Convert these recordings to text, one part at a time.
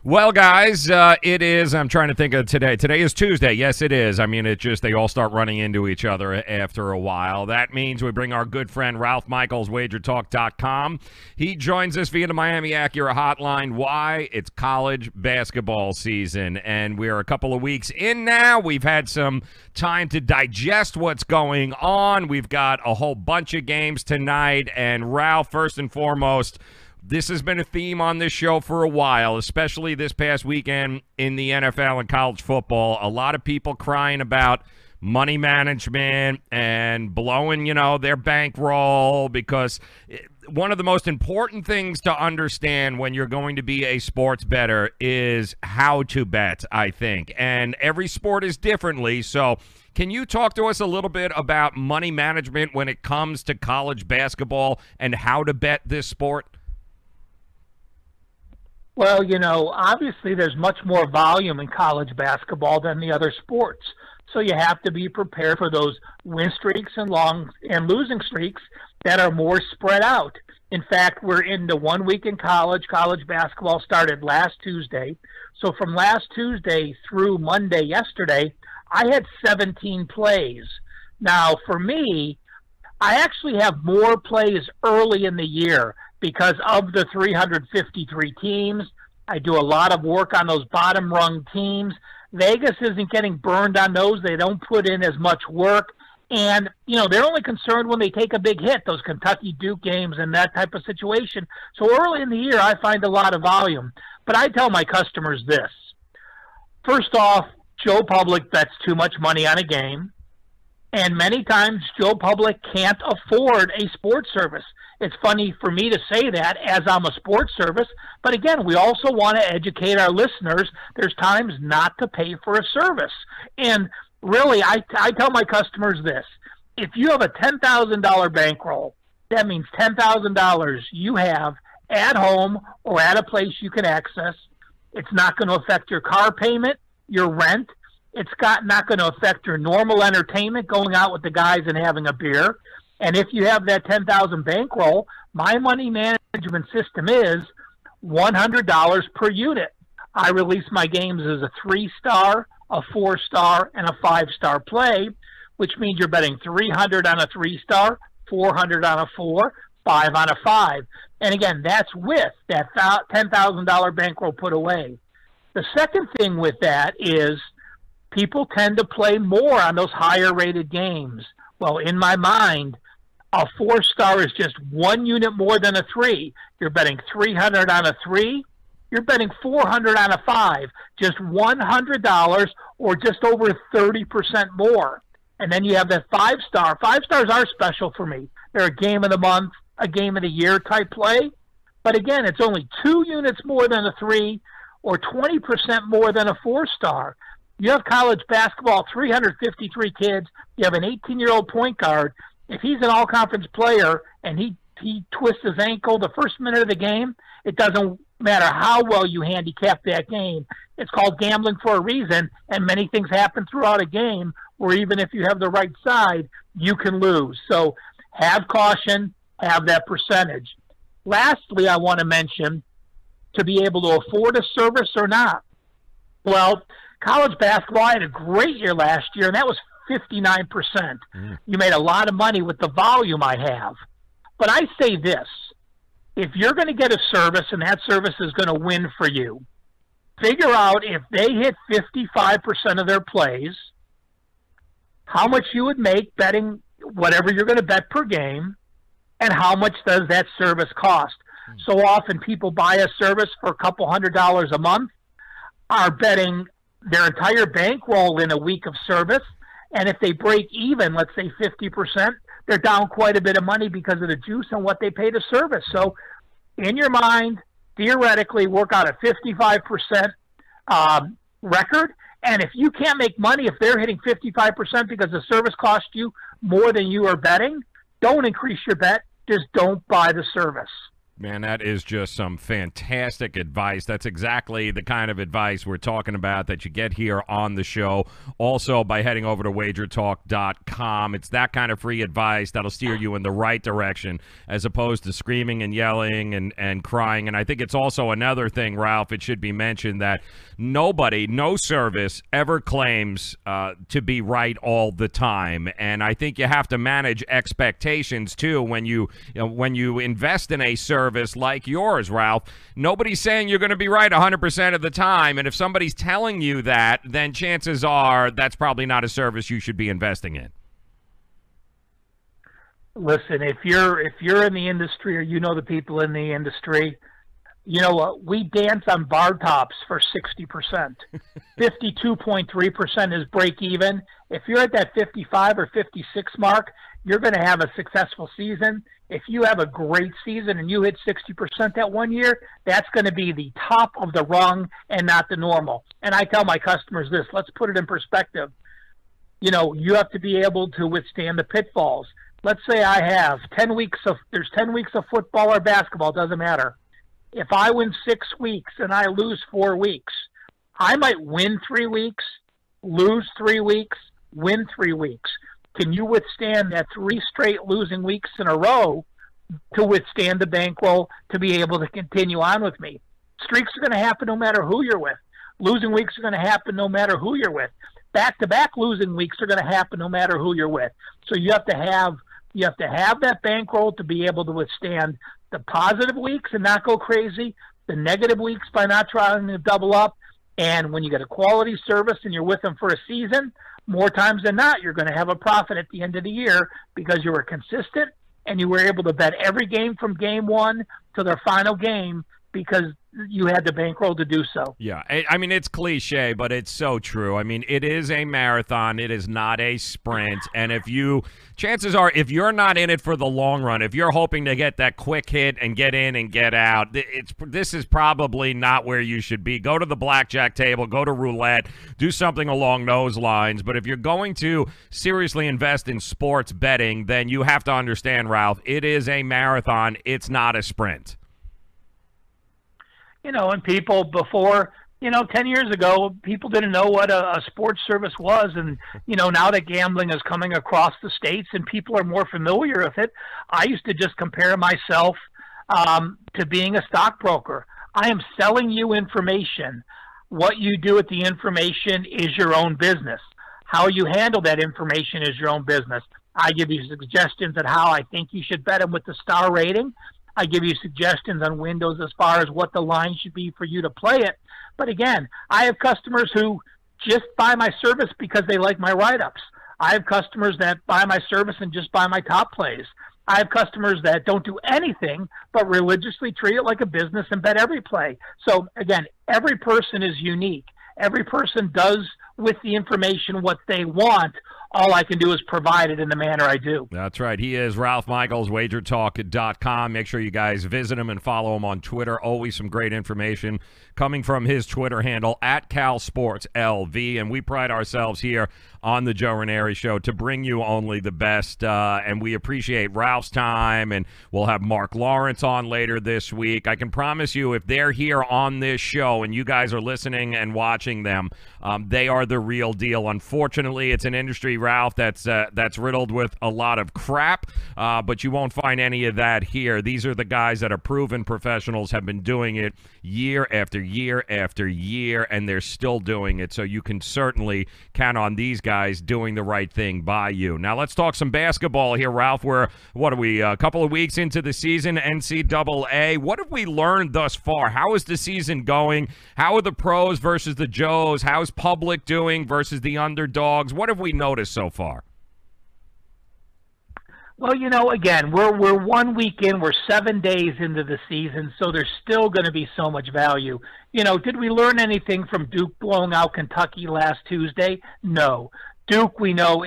Well, guys, it is. I'm trying to think of today. Today is Tuesday. Yes, it is. I mean, they all start running into each other after a while. That means we bring our good friend Ralph Michaels, WagerTalk.com. He joins us via the Miami Acura hotline. Why? It's college basketball season, and we're a couple of weeks in now. We've had some time to digest what's going on. We've got a whole bunch of games tonight, and Ralph, first and foremost, this has been a theme on this show for a while, especially this past weekend in the NFL and college football. A lot of people crying about money management and blowing, their bankroll, because one of the most important things to understand when you're going to be a sports bettor is how to bet, I think. And every sport is differently, so can you talk to us a little bit about money management when it comes to college basketball and how to bet this sport? Well, obviously there's much more volume in college basketball than the other sports. So you have to be prepared for those win streaks and losing streaks that are more spread out. In fact, we're into 1 week in college. College basketball started last Tuesday. So from last Tuesday through Monday yesterday, I had 17 plays. Now, for me, I actually have more plays early in the year because of the 353 teams. I do a lot of work on those bottom rung teams. Vegas isn't getting burned on those. They don't put in as much work. And, they're only concerned when they take a big hit, those Kentucky Duke games and that type of situation. So early in the year, I find a lot of volume. But I tell my customers this. First off, Joe Public bets too much money on a game. And many times Joe Public can't afford a sports service. It's funny for me to say that as I'm a sports service, but again, we also want to educate our listeners. There's times not to pay for a service. And really, I tell my customers this. If you have a $10,000 bankroll, that means $10,000 you have at home or at a place you can access. It's not going to affect your car payment, your rent. It's not going to affect your normal entertainment, going out with the guys and having a beer. And if you have that $10,000 bankroll, my money management system is $100 per unit. I release my games as a 3-star, a 4-star, and a 5-star play, which means you're betting 300 on a 3-star, 400 on a 4, 5 on a 5. And again, that's with that $10,000 bankroll put away. The second thing with that is people tend to play more on those higher rated games. Well, in my mind, a 4-star is just 1 unit more than a 3. You're betting 300 on a 3. You're betting 400 on a 5. Just $100 or just over 30% more. And then you have that 5-star. 5 stars are special for me. They're a game of the month, a game of the year type play. But again, it's only 2 units more than a 3 or 20% more than a 4-star. You have college basketball, 353 kids. You have an 18-year-old point guard. If he's an all-conference player and he twists his ankle the first minute of the game, it doesn't matter how well you handicap that game. It's called gambling for a reason, and many things happen throughout a game where even if you have the right side, you can lose. So have caution, have that percentage. Lastly, I want to mention to be able to afford a service or not. Well, college basketball, I had a great year last year, and that was 59%. You made a lot of money with the volume I have. But I say this. If you're going to get a service and that service is going to win for you, figure out if they hit 55% of their plays, how much you would make betting whatever you're going to bet per game, and how much does that service cost. So often people buy a service for a couple $100 a month, are betting their entire bankroll in a week of service, and if they break even, let's say 50%, they're down quite a bit of money because of the juice and what they pay to service. So in your mind, theoretically, work out a 55% record, and if you can't make money, if they're hitting 55% because the service cost you more than you are betting, don't increase your bet, just don't buy the service. Man, that is just some fantastic advice. That's exactly the kind of advice we're talking about that you get here on the show. Also, by heading over to wagertalk.com. It's that kind of free advice that'll steer you in the right direction as opposed to screaming and yelling and crying. And I think it's also another thing, Ralph, it should be mentioned that nobody, no service ever claims to be right all the time. And I think you have to manage expectations, too, when you invest in a service like yours, Ralph. Nobody's saying you're going to be right 100% of the time, and if somebody's telling you that, then chances are that's probably not a service you should be investing in. Listen, if you're in the industry or you know the people in the industry, you know what? We dance on bar tops for 60%. 52.3% is break even. If you're at that 55 or 56 mark, you're going to have a successful season. If you have a great season and you hit 60% that one year, that's going to be the top of the rung and not the normal. And I tell my customers this, let's put it in perspective. You know, you have to be able to withstand the pitfalls. Let's say I have 10 weeks of football or basketball, doesn't matter. If I win 6 weeks and I lose 4 weeks, I might win 3 weeks, lose 3 weeks, win 3 weeks. Can you withstand that 3 straight losing weeks in a row to withstand the bankroll to be able to continue on with me? Streaks are going to happen no matter who you're with. Losing weeks are going to happen no matter who you're with. Back-to-back losing weeks are going to happen no matter who you're with. So you have to have that bankroll to be able to withstand the positive weeks and not go crazy, the negative weeks by not trying to double up. And when you get a quality service and you're with them for a season, more times than not, you're going to have a profit at the end of the year because you were consistent and you were able to bet every game from game one to their final game because you had the bankroll to do so. Yeah, I mean, it's cliche, but it's so true. I mean, it is a marathon. It is not a sprint. And chances are, if you're not in it for the long run, if you're hoping to get that quick hit and get in and get out, this is probably not where you should be. Go to the blackjack table, go to roulette, do something along those lines. But if you're going to seriously invest in sports betting, then you have to understand, Ralph, it is a marathon. It's not a sprint. You know, and people before, 10 years ago, people didn't know what a sports service was. And, now that gambling is coming across the states and people are more familiar with it, I used to just compare myself to being a stockbroker. I am selling you information. What you do with the information is your own business. How you handle that information is your own business. I give you suggestions on how I think you should bet them with the star rating. I give you suggestions on windows as far as what the line should be for you to play it. But again, I have customers who just buy my service because they like my write-ups. I have customers that buy my service and just buy my top plays. I have customers that don't do anything but religiously treat it like a business and bet every play. So again, every person is unique. Every person does with the information what they want. All I can do is provide it in the manner I do. That's right. He is Ralph Michaels, wagertalk.com. Make sure you guys visit him and follow him on Twitter. Always some great information coming from his Twitter handle, @CalSportsLV. And we pride ourselves here on the Joe Raineri Show to bring you only the best. And we appreciate Ralph's time. And we'll have Mark Lawrence on later this week. I can promise you, if they're here on this show and you guys are listening and watching them, they are the real deal. Unfortunately, it's an industry, Ralph, that's riddled with a lot of crap, but you won't find any of that here. These are the guys that are proven professionals, have been doing it year after year after year, and they're still doing it, so you can certainly count on these guys doing the right thing by you. Now, let's talk some basketball here, Ralph. What are we, a couple of weeks into the season, NCAA. What have we learned thus far? How is the season going? How are the pros versus the Joes? How's public doing versus the underdogs? What have we noticed so far? Well, again, we're 1 week in, we're 7 days into the season, so there's still going to be so much value. Did we learn anything from Duke blowing out Kentucky last Tuesday? No. Duke, we know,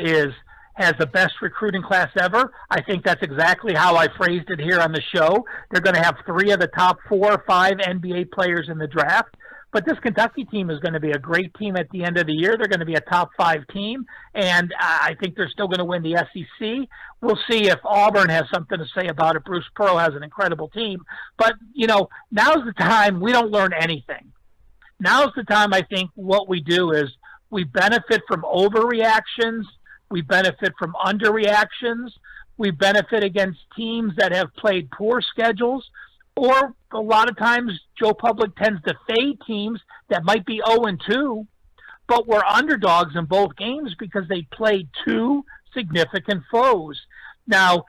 has the best recruiting class ever. I think that's exactly how I phrased it here on the show. They're going to have 3 of the top 4 or 5 NBA players in the draft. But this Kentucky team is going to be a great team at the end of the year. They're going to be a top 5 team, and I think they're still going to win the SEC. We'll see if Auburn has something to say about it. Bruce Pearl has an incredible team. But, now's the time we don't learn anything. Now's the time I think what we do is we benefit from overreactions. We benefit from underreactions. We benefit against teams that have played poor schedules. Or a lot of times Joe Public tends to fade teams that might be 0-2, but were underdogs in both games because they played 2 significant foes. Now,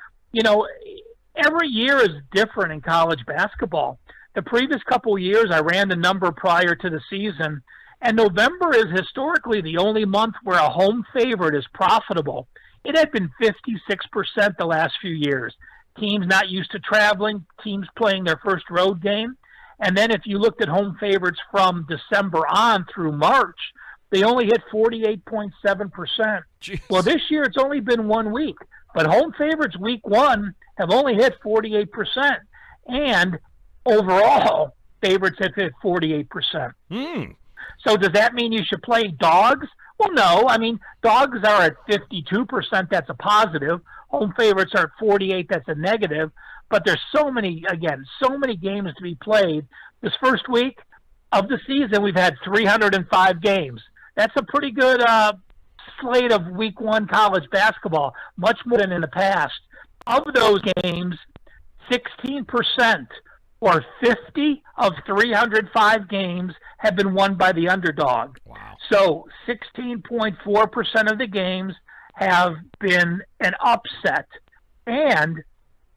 every year is different in college basketball. The previous couple of years, I ran the number prior to the season, and November is historically the only month where a home favorite is profitable. It had been 56% the last few years. Teams not used to traveling, teams playing their first road game. And then if you looked at home favorites from December on through March, they only hit 48.7%. Well, this year it's only been 1 week, but home favorites week 1 have only hit 48%. And overall, favorites have hit 48%. So does that mean you should play dogs? Well, no. I mean, dogs are at 52%. That's a positive. Home favorites are at 48. That's a negative. But there's so many games to be played. This first week of the season, we've had 305 games. That's a pretty good slate of week 1 college basketball, much more than in the past. Of those games, 16% or 50 of 305 games have been won by the underdog. Wow. So 16.4% of the games have been an upset. And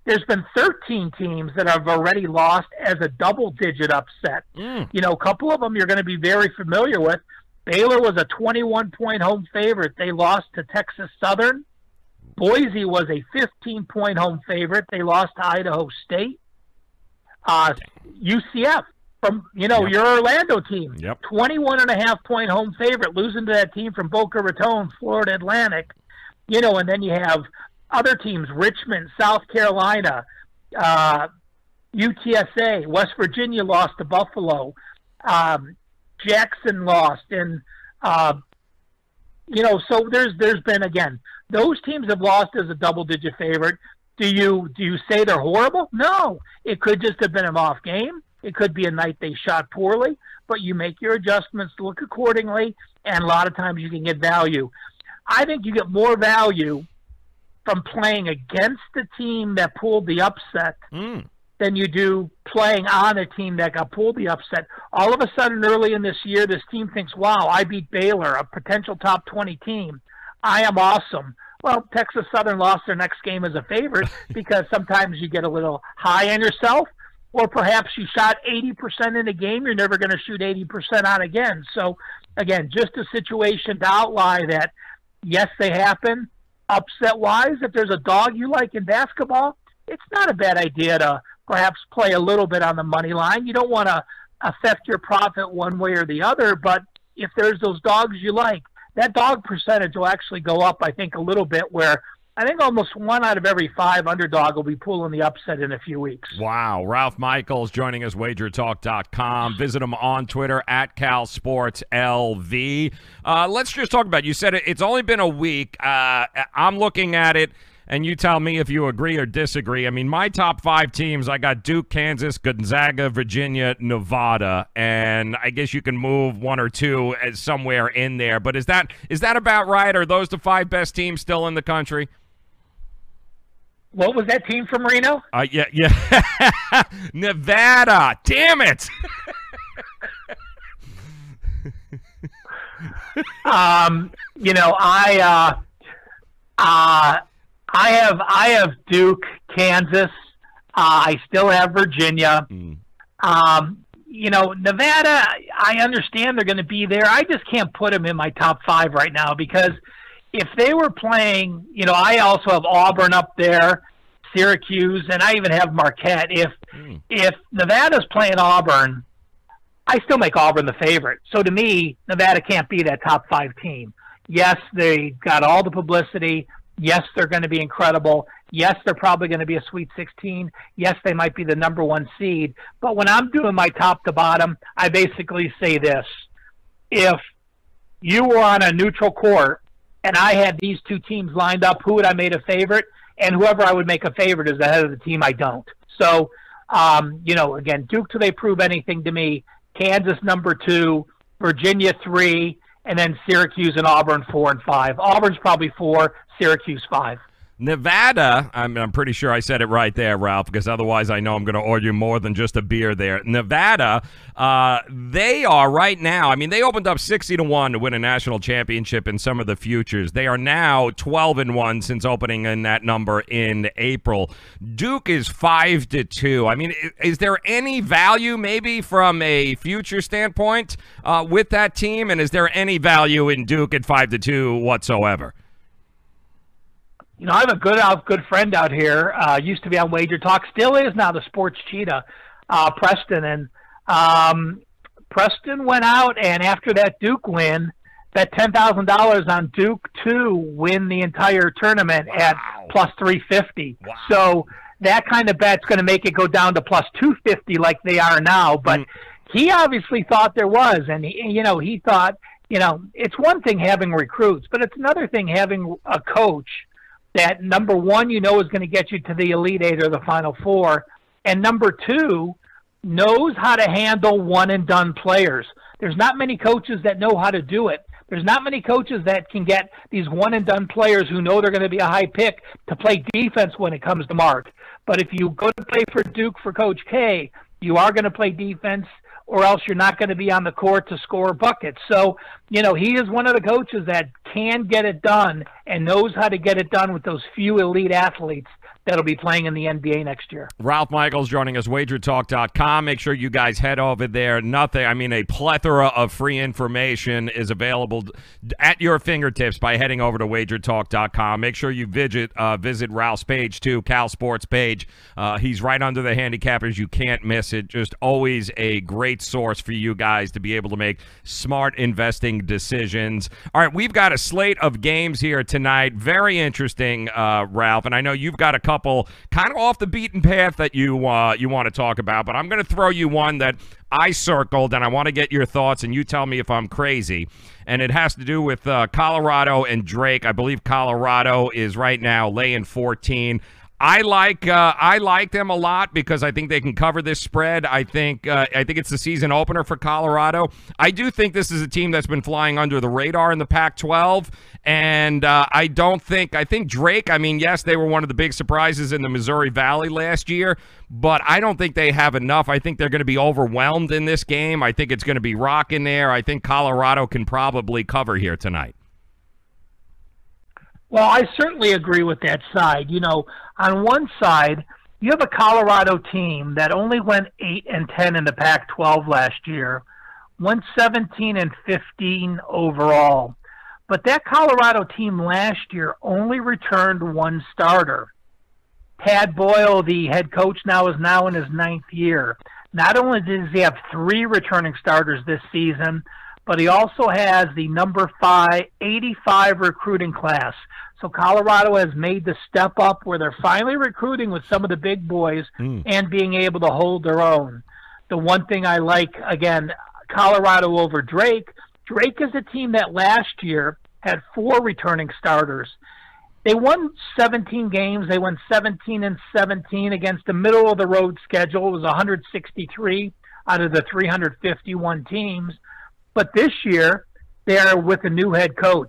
there's been 13 teams that have already lost as a double-digit upset. A couple of them you're going to be very familiar with. Baylor was a 21-point home favorite. They lost to Texas Southern. Boise was a 15-point home favorite. They lost to Idaho State. UCF, from your Orlando team, 21.5-point home favorite, losing to that team from Boca Raton, Florida Atlantic. And then you have other teams, Richmond, South Carolina, UTSA, West Virginia lost to Buffalo, Jackson lost, and so there's been, again, those teams have lost as a double-digit favorite. Do you say they're horrible? No. It could just have been an off game. It could be a night they shot poorly, but you make your adjustments, look accordingly, and a lot of times you can get value. I think you get more value from playing against the team that pulled the upset than you do playing on a team that got pulled the upset. All of a sudden early in this year, this team thinks, wow, I beat Baylor, a potential top 20 team. I am awesome. Well, Texas Southern lost their next game as a favorite because sometimes you get a little high on yourself, or perhaps you shot 80% in a game, you're never going to shoot 80% on again. So, again, just a situation to outline that, yes, they happen. Upset-wise, if there's a dog you like in basketball, it's not a bad idea to perhaps play a little bit on the money line. You don't want to affect your profit one way or the other, but if there's those dogs you like, that dog percentage will actually go up, I think, a little bit, where I think almost 1 out of every 5 underdog will be pulling the upset in a few weeks. Wow. Ralph Michaels joining us, wagertalk.com. Visit him on Twitter at CalSportsLV. Let's just talk about it. You said it's only been a week. I'm looking at it, and you tell me if you agree or disagree. I mean, my top 5 teams, I got Duke, Kansas, Gonzaga, Virginia, Nevada, and I guess you can move 1 or 2 as somewhere in there. But is that about right? Are those the 5 best teams still in the country? What was that team from Reno? Yeah. Nevada. Damn it. I have Duke, Kansas. I still have Virginia. Nevada, I understand they're going to be there. I just can't put them in my top 5 right now because if they were playing, I also have Auburn up there, Syracuse, and I even have Marquette. If Nevada's playing Auburn, I still make Auburn the favorite. So to me, Nevada can't be that top 5 team. Yes, they got all the publicity. Yes, they're going to be incredible. Yes, they're probably going to be a Sweet 16. Yes, they might be the number 1 seed. But when I'm doing my top to bottom, I basically say this. If you were on a neutral court and I had these two teams lined up, who would I make a favorite? And whoever I would make a favorite is the head of the team I don't. So, again, Duke till they prove anything to me. Kansas number 2, Virginia 3, and then Syracuse and Auburn 4 and 5. Auburn's probably 4, Syracuse 5. Nevada, I'm pretty sure I said it right there, Ralph, because otherwise I know I'm going to order more than just a beer there. Nevada, they are right now, they opened up 60-1 to win a national championship in some of the futures. They are now 12-1 since opening in that number in April. Duke is 5-2. Is there any value maybe from a future standpoint with that team? And is there any value in Duke at 5-2 whatsoever? I have a good friend out here, used to be on Wager Talk, still is now the sports cheetah, Preston. And Preston went out, and after that Duke win, bet $10,000 on Duke to win the entire tournament at plus 350. Wow. So that kind of bet's going to make it go down to plus 250 like they are now. But he obviously thought there was, and he thought, it's one thing having recruits, but it's another thing having a coach that, number 1, is going to get you to the Elite Eight or the Final Four, and number 2, knows how to handle one-and-done players. There's not many coaches that know how to do it. There's not many coaches that can get these one-and-done players who know they're going to be a high pick to play defense when it comes to mark. But if you go to play for Duke for Coach K, you are going to play defense, or else you're not going to be on the court to score buckets. So, he is one of the coaches that can get it done and knows how to get it done with those few elite athletes that'll be playing in the NBA next year. Ralph Michaels joining us, wagertalk.com. Make sure you guys head over there. A plethora of free information is available at your fingertips by heading over to wagertalk.com. Make sure you visit Ralph's page too, Cal Sports page. He's right under the handicappers. You can't miss it. Just always a great source for you guys to be able to make smart investing decisions. All right, we've got a slate of games here tonight. Very interesting, Ralph, and I know you've got a couple kind of off the beaten path that you want to talk about, but I'm going to throw you one that I circled, and I want to get your thoughts, and you tell me if I'm crazy. And it has to do with Colorado and Drake. I believe Colorado is right now laying 14. I like them a lot because I think they can cover this spread. I think it's the season opener for Colorado. I do think this is a team that's been flying under the radar in the Pac-12, and I think Drake, yes, they were one of the big surprises in the Missouri Valley last year, but I don't think they have enough. I think they're going to be overwhelmed in this game. I think it's going to be rocking there. I think Colorado can probably cover here tonight. Well, I certainly agree with that side. On one side, you have a Colorado team that only went 8-10 in the Pac-12 last year, went 17-15 overall. But that Colorado team last year only returned one starter. Tad Boyle, the head coach, is now in his 9th year. Not only does he have 3 returning starters this season, but he also has the number 85 recruiting class. So Colorado has made the step up where they're finally recruiting with some of the big boys and being able to hold their own. The one thing I like, again, Colorado over Drake. Drake is a team that last year had 4 returning starters. They won 17 games. They won 17-17 against the middle-of-the-road schedule. It was 163 out of the 351 teams. But this year, they're with a new head coach,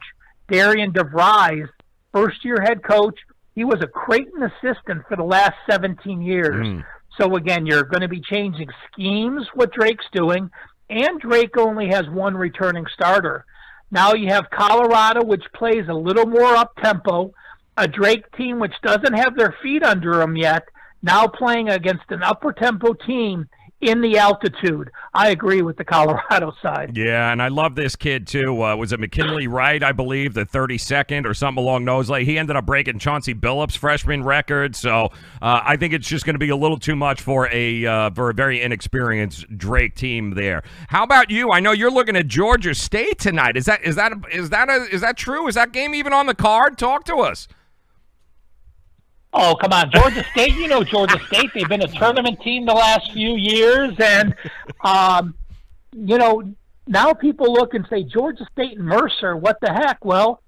Darian DeVries, first-year head coach. He was a Creighton assistant for the last 17 years. So, again, you're going to be changing schemes, what Drake's doing, and Drake only has 1 returning starter. Now you have Colorado, which plays a little more up-tempo, a Drake team which doesn't have their feet under them yet, now playing against an upper-tempo team in the altitude. I agree with the Colorado side. Yeah, and I love this kid, too. Was it McKinley Wright, I believe, the 32nd or something along those lines? He ended up breaking Chauncey Billups' freshman record, so I think it's just going to be a little too much for a very inexperienced Drake team there. How about you? I know you're looking at Georgia State tonight. Is that true? Is that game even on the card? Talk to us. Oh, come on. Georgia State, you know Georgia State. They've been a tournament team the last few years. And, now people look and say, Georgia State and Mercer, what the heck? Well,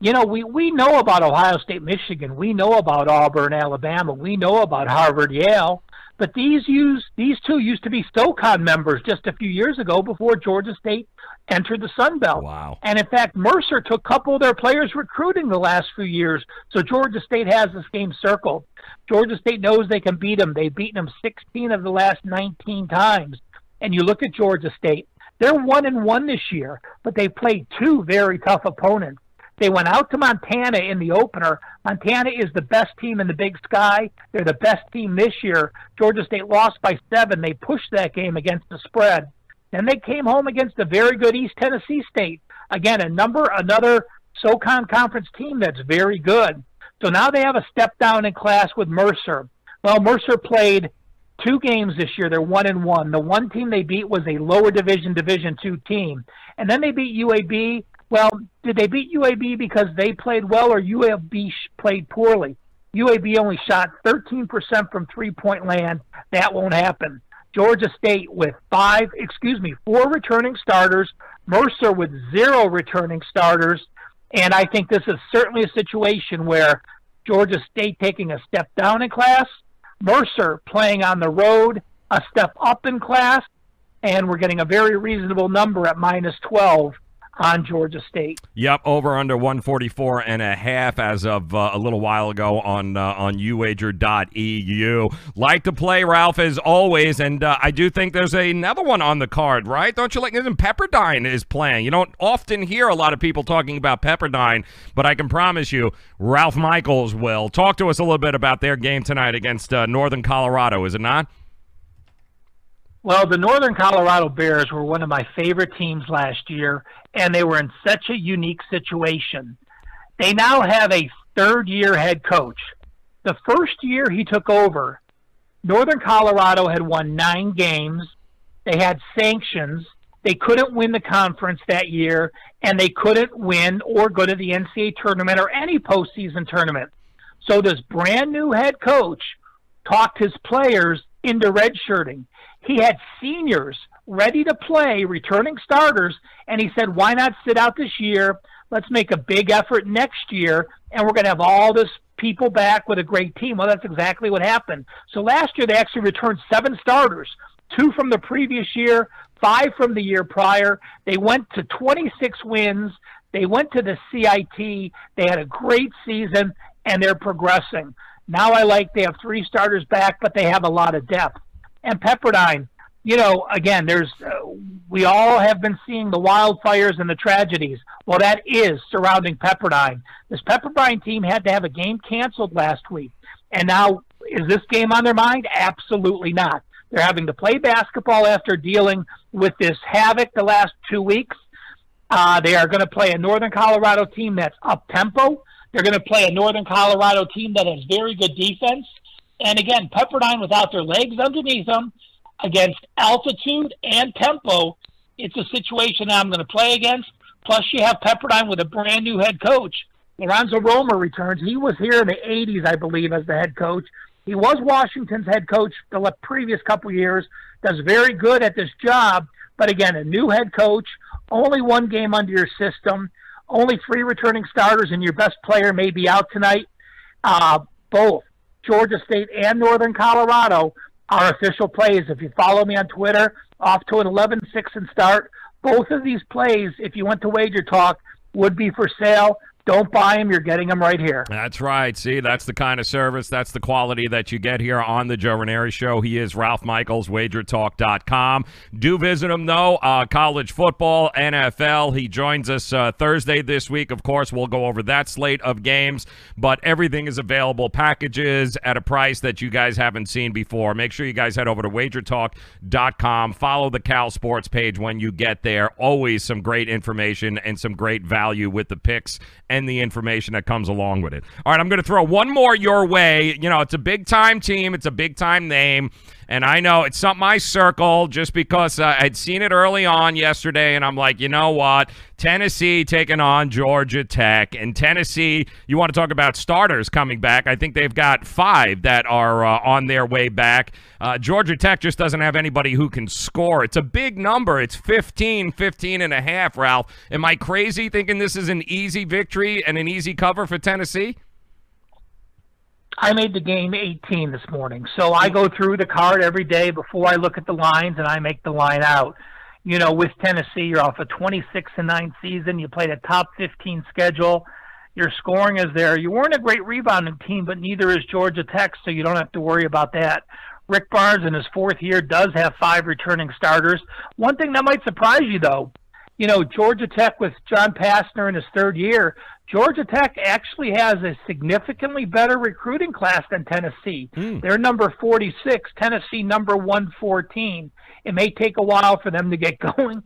we know about Ohio State, Michigan. We know about Auburn, Alabama. We know about Harvard, Yale. But these two used to be SoCon members just a few years ago before Georgia State entered the Sun Belt. Wow. And, in fact, Mercer took a couple of their players recruiting the last few years. So Georgia State has this game circled. Georgia State knows they can beat them. They've beaten them 16 of the last 19 times. And you look at Georgia State. They're 1-1 this year, but they played two very tough opponents. They went out to Montana in the opener. Montana is the best team in the Big Sky. They're the best team this year. Georgia State lost by 7. They pushed that game against the spread. Then they came home against a very good East Tennessee State. Again, another SoCon Conference team that's very good. So now they have a step down in class with Mercer. Well, Mercer played 2 games this year. They're 1-1. The one team they beat was a lower Division II team. And then they beat UAB. Well, did they beat UAB because they played well or UAB played poorly? UAB only shot 13% from three-point land. That won't happen. Georgia State with 4 returning starters, Mercer with 0 returning starters, and I think this is certainly a situation where Georgia State taking a step down in class, Mercer playing on the road, a step up in class, and we're getting a very reasonable number at -12 on Georgia State. Yep, over under 144.5 as of a little while ago on uwager.eu. Like to play, Ralph, as always, and I do think there's another one on the card, right? Don't you like? Pepperdine is playing. You don't often hear a lot of people talking about Pepperdine, but I can promise you, Ralph Michaels will. Talk to us a little bit about their game tonight against Northern Colorado, is it not? Well, the Northern Colorado Bears were one of my favorite teams last year, and they were in such a unique situation. They now have a third-year head coach. The first year he took over, Northern Colorado had won 9 games. They had sanctions. They couldn't win the conference that year, and they couldn't win or go to the NCAA tournament or any postseason tournament. So this brand-new head coach talked his players into redshirting. He had seniors ready to play, returning starters, and he said, why not sit out this year? Let's make a big effort next year, and we're going to have all this people back with a great team. Well, that's exactly what happened. So last year they actually returned 7 starters, 2 from the previous year, 5 from the year prior. They went to 26 wins. They went to the CIT. They had a great season, and they're progressing. Now they have 3 starters back, but they have a lot of depth. And Pepperdine, again, we all have been seeing the wildfires and the tragedies. Well, that is surrounding Pepperdine. This Pepperdine team had to have a game canceled last week. And now, is this game on their mind? Absolutely not. They're having to play basketball after dealing with this havoc the last 2 weeks. They are going to play a Northern Colorado team that's up-tempo. They're going to play a Northern Colorado team that has very good defense. And again, Pepperdine without their legs underneath them, against altitude and tempo, it's a situation I'm going to play against. Plus, you have Pepperdine with a brand new head coach. Lorenzo Romer returns. He was here in the 80s, I believe, as the head coach. He was Washington's head coach the previous couple years, does very good at this job. But again, a new head coach, only 1 game under your system, only 3 returning starters, and your best player may be out tonight. Both Georgia State and Northern Colorado are official plays. If you follow me on Twitter, off to an 11-6 and start. Both of these plays, if you went to Wager Talk, would be for sale. Don't buy them. You're getting them right here. That's right. See, that's the kind of service, that's the quality that you get here on the Joe Raineri Show. He is Ralph Michaels, wagertalk.com. Do visit him, though. College football, NFL. He joins us Thursday this week. Of course, we'll go over that slate of games, but everything is available. Packages at a price that you guys haven't seen before. Make sure you guys head over to wagertalk.com. Follow the Cal Sports page when you get there. Always some great information and some great value with the picks and the information that comes along with it. All right, I'm going to throw one more your way. It's a big-time team. It's a big-time name. And I know it's something I circled just because I'd seen it early on yesterday, and I'm like, you know what? Tennessee taking on Georgia Tech. And Tennessee, you want to talk about starters coming back. I think they've got 5 that are on their way back. Georgia Tech just doesn't have anybody who can score. It's a big number. It's 15 and a half, Ralph. Am I crazy thinking this is an easy victory and an easy cover for Tennessee? I made the game 18 this morning. So I go through the card every day before I look at the lines, and I make the line out. You know, with Tennessee, you're off a 26-9 season. You played a top 15 schedule. Your scoring is there. You weren't a great rebounding team, but neither is Georgia Tech, so you don't have to worry about that. Rick Barnes, in his 4th year, does have 5 returning starters. One thing that might surprise you, though, you know, Georgia Tech with John Pastner in his 3rd year, Georgia Tech actually has a significantly better recruiting class than Tennessee. They're number 46, Tennessee number 114. It may take a while for them to get going.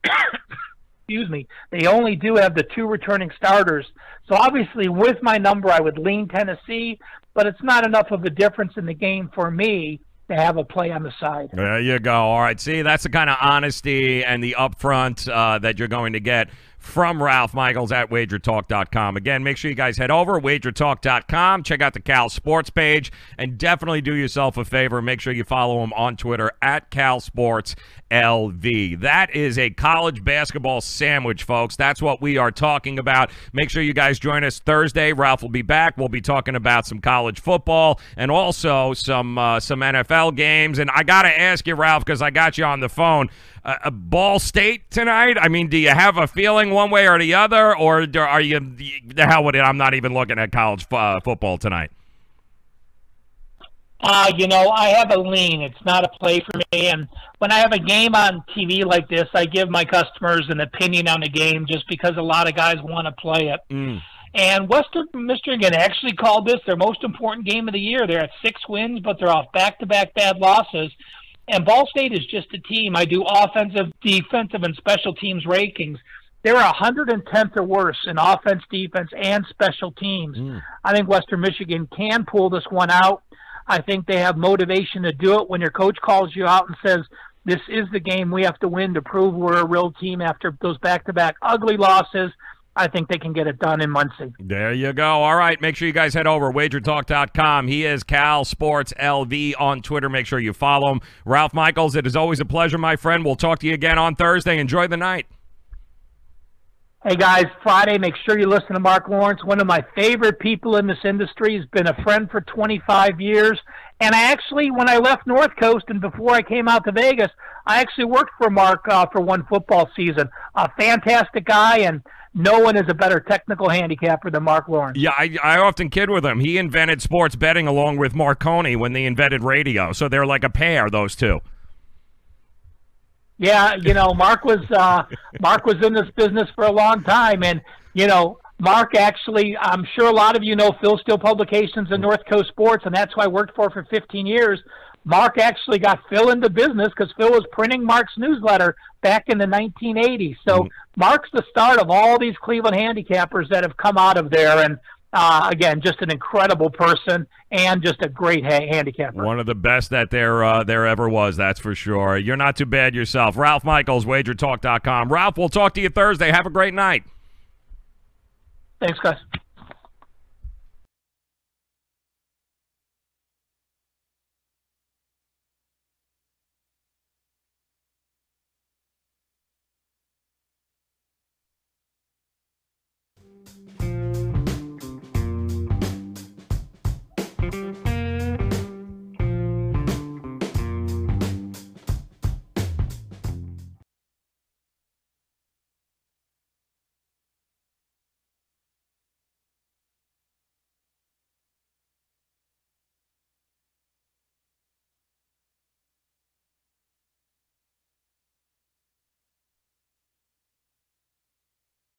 Excuse me. They only do have the 2 returning starters. So obviously with my number, I would lean Tennessee, but it's not enough of a difference in the game for me to have a play on the side. There you go. All right. See, that's the kind of honesty and the upfront that you're going to get from Ralph Michaels at wagertalk.com. Again, make sure you guys head over wagertalk.com, check out the Cal Sports page, and definitely do yourself a favor. Make sure you follow him on Twitter at CalSportsLV. That is a college basketball sandwich, folks. That's what we are talking about. Make sure you guys join us Thursday. Ralph will be back. We'll be talking about some college football and also some NFL games. And I got to ask you, Ralph, because I got you on the phone, Ball State tonight? I mean, do you have a feeling one way or the other, or are you the hell with it? I'm not even looking at college football tonight. You know, I have a lean. It's not a play for me. And when I have a game on TV like this, I give my customers an opinion on the game just because a lot of guys want to play it. And Western Michigan actually called this their most important game of the year. They're at 6 wins, but they're off back-to-back bad losses. And Ball State is just a team. I do offensive, defensive, and special teams rankings. They're 110th or worse in offense, defense, and special teams. I think Western Michigan can pull this one out. I think they have motivation to do it when your coach calls you out and says, this is the game we have to win to prove we're a real team after those back-to-back ugly losses. I think they can get it done in Muncie. There you go. All right, make sure you guys head over wagertalk.com. He is Cal Sports LV on Twitter. Make sure you follow him. Ralph Michaels, it is always a pleasure, my friend. We'll talk to you again on Thursday. Enjoy the night. Hey, guys, Friday, make sure you listen to Mark Lawrence, one of my favorite people in this industry. He's been a friend for 25 years. And I actually, when I left North Coast and before I came out to Vegas, I actually worked for Mark for one football season. A fantastic guy, and no one is a better technical handicapper than Mark Lawrence. Yeah, I often kid with him. He invented sports betting along with Marconi when they invented radio. So they're like a pair, those two. Yeah, you know, Mark was in this business for a long time, and you know, Mark actually, I'm sure a lot of you know Phil Steele Publications and North Coast Sports, and that's who I worked for 15 years. Mark actually got Phil into business because Phil was printing Mark's newsletter back in the 1980s. So Mark's the start of all these Cleveland handicappers that have come out of there, and again, just an incredible person and just a great handicapper. One of the best that there ever was, that's for sure. You're not too bad yourself. Ralph Michaels, wagertalk.com. Ralph, we'll talk to you Thursday. Have a great night. Thanks, guys.